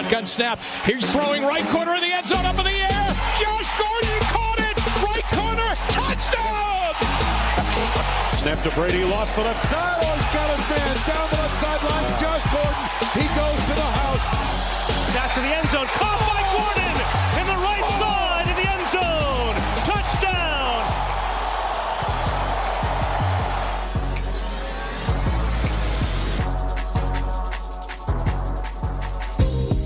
Shotgun snap. He's throwing right corner of the end zone, up in the air. Josh Gordon caught it. Right corner. Touchdown. Snap to Brady. Lost the left side. Oh, he's got his man down the left sideline. Josh Gordon. He goes to the house. Pass to the end zone. Caught by Gordon in the right side of the end zone. Touchdown.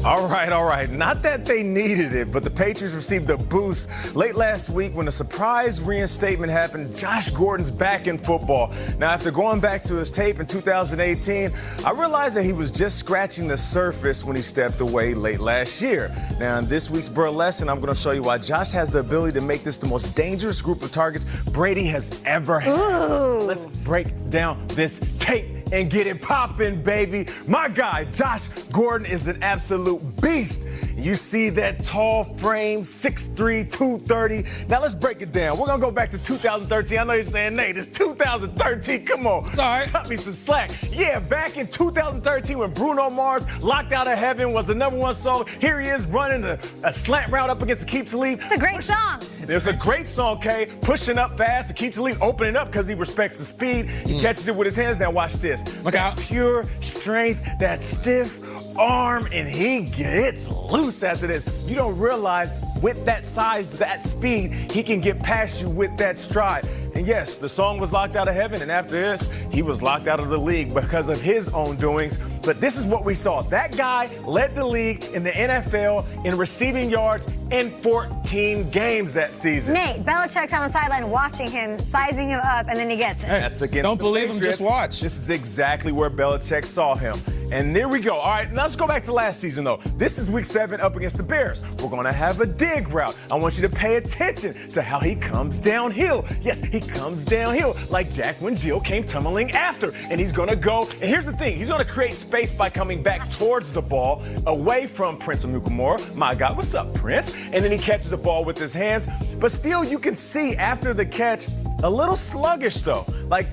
All right. Not that they needed it, but the Patriots received a boost late last week when a surprise reinstatement happened. Josh Gordon's back in football. Now, after going back to his tape in 2018, I realized that he was just scratching the surface when he stepped away late last year. Now, in this week's Bur-Lesson, I'm going to show you why Josh has the ability to make this the most dangerous group of targets Brady has ever had. Ooh. Let's break down this tape and get it popping, baby. My guy, Josh Gordon, is an absolute beast. You see that tall frame, 6'3", 230. Now let's break it down. We're gonna go back to 2013. I know you're saying, Nate, it's 2013. Come on. It's all right. Cut me some slack. Yeah, back in 2013 when Bruno Mars, Locked Out of Heaven, was the #1 song. Here he is running a slant route up against Akeem Talib. It's a great song. It's a great song, Kay. Pushing up fast. Akeem Talib opening up because he respects the speed. He catches it with his hands. Now watch this. Look that out. Pure strength, that stiff arm, and he gets loose after this. You don't realize with that size, that speed, he can get past you with that stride. And yes, the song was Locked Out of Heaven, and after this, he was locked out of the league because of his own doings. But this is what we saw. That guy led the league in the NFL in receiving yards in 14 games that season. Nate, Belichick's on the sideline watching him, sizing him up, and then he gets it. Hey, That's against don't the believe him, Patriots. just watch. This is exactly where Belichick saw him. And there we go. All right, now let's go back to last season, though. This is week 7 up against the Bears. We're going to have a dig route. I want you to pay attention to how he comes downhill. Yes, he comes downhill like Jack when Jill came tumbling after. And he's going to go, and here's the thing. He's going to create space by coming back towards the ball, away from Prince Amukamara. My God, what's up, Prince? And then he catches the ball with his hands. But still, you can see after the catch, a little sluggish, though. Like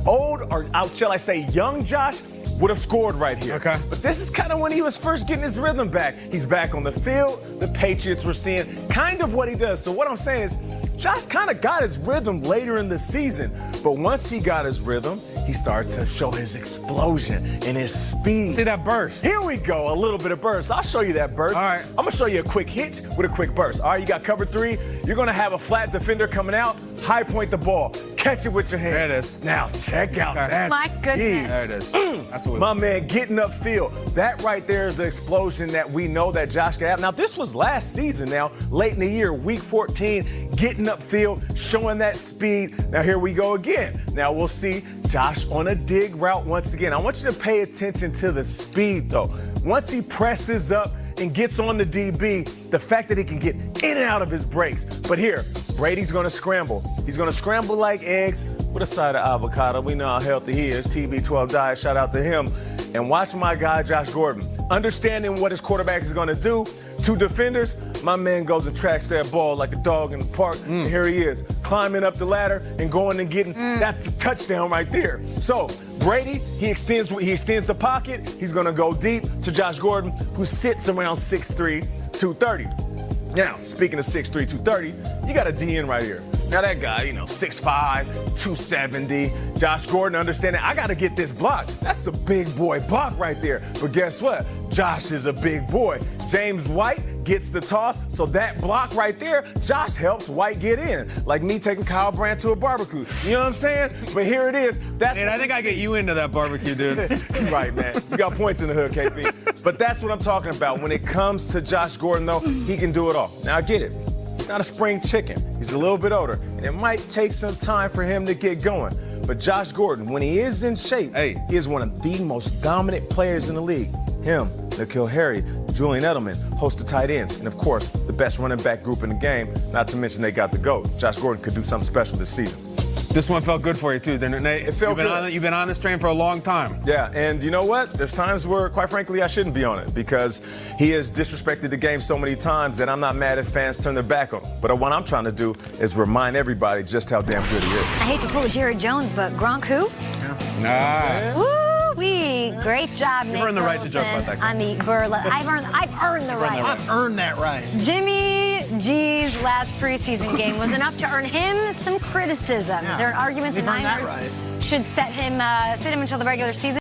old, or shall I say young Josh, would have scored right here. Okay. But this is kind of when he was first getting his rhythm back. He's back on the field. The Patriots were seeing kind of what he does. So what I'm saying is, Josh kind of got his rhythm later in the season. But once he got his rhythm, he started to show his explosion and his speed. See that burst? Here we go, a little bit of burst. I'll show you that burst. All right. I'm going to show you a quick hitch with a quick burst. All right, you got cover 3. You're going to have a flat defender coming out, high point the ball. Catch it with your hand. There it is. Now, check out Okay. that My goodness. speed. There it is. That's what My man getting upfield. That right there is the explosion that we know that Josh can have. Now, this was last season now, late in the year, week 14, getting upfield, showing that speed. Now, here we go again. Now, we'll see Josh on a dig route once again. I want you to pay attention to the speed, though. Once he presses up and gets on the DB, the fact that he can get in and out of his breaks. But here, Brady's going to scramble. He's going to scramble like eggs with a side of avocado. We know how healthy he is. TB12 diet, shout out to him. And watch my guy, Josh Gordon. Understanding what his quarterback is going to do. 2 defenders, my man goes and tracks that ball like a dog in the park. And here he is, climbing up the ladder and going and getting, that's a touchdown right there. So Brady, he extends the pocket. He's going to go deep to Josh Gordon, who sits around 6'3", 230. Now, speaking of 6'3", 230, you got a DN right here. Now that guy, 6'5", 270. Josh Gordon, understanding, I got to get this block. That's a big boy block right there. But guess what? Josh is a big boy. James White gets the toss. So that block right there, Josh helps White get in. Like me taking Kyle Brandt to a barbecue. You know what I'm saying? But here it is. Man, I think I get you into that barbecue, dude. Right, man. You got points in the hood, KP. But that's what I'm talking about. When it comes to Josh Gordon, though, he can do it all. Now, I get it. He's not a spring chicken. He's a little bit older. And it might take some time for him to get going. But Josh Gordon, when he is in shape, he is one of the most dominant players in the league. Him, N'Keal Harry, Julian Edelman, host of tight ends, and of course, the best running back group in the game, not to mention they got the GOAT. Josh Gordon could do something special this season. This one felt good for you, too, didn't it, Nate? It felt good. You've been on this train for a long time. Yeah, and you know what? There's times where, quite frankly, I shouldn't be on it because he has disrespected the game so many times that I'm not mad if fans turn their back on him. But what I'm trying to do is remind everybody just how damn good he is. I hate to pull a Jerry Jones, but Gronk who? Nah. Woo! Woo-wee. Great job, Nick. You've earned the right to joke about that. On the Bur-Lesson. I've earned the right. I've earned that right. Jimmy G's last preseason game was enough to earn him some criticism. Is there an argument the You've earned that Niners right. should sit him until the regular season?